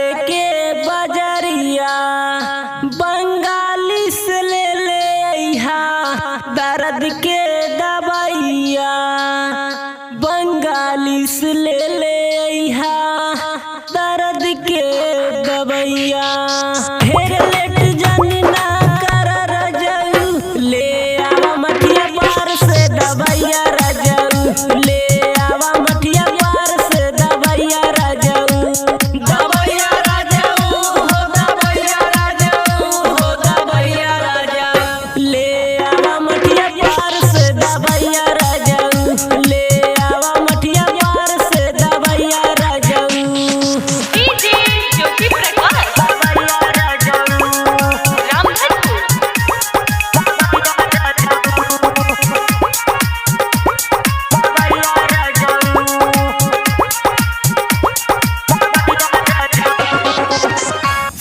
जाए के बजरिया बंगाली से ले अइहा दर्द के दवाइया। बंगाली से ले अइहा दर्द के दवाइया। ढेर लेट जानी ना कर रजऊ ले आवा मठिया बार से दवाइया रजऊ ले आवा मठिया बार से दवाइया रजऊ। दवाइया रजऊ हो दवाइया रजऊ हो दवाइया रजऊ ले आवा मठिया बार से दवाइया रजऊ ले आवा मठिया बार से दवाइया रजऊ। डीजे ज्योति प्रकाश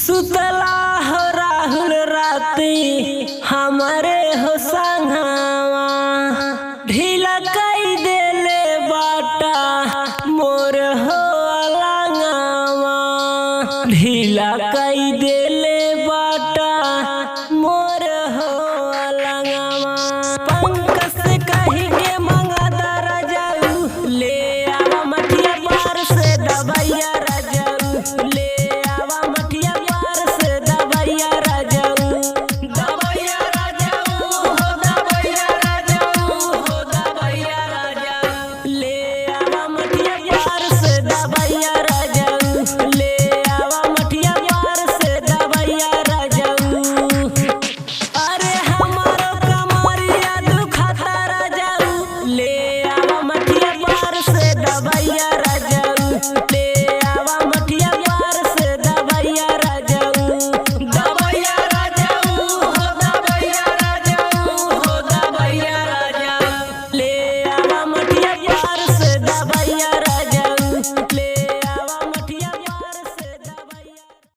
सुतला हो राहुल राती हमारे हो संघावा ढीला कई देले बाटा मोर हो अलंगावा। ढीला कई देले बाटा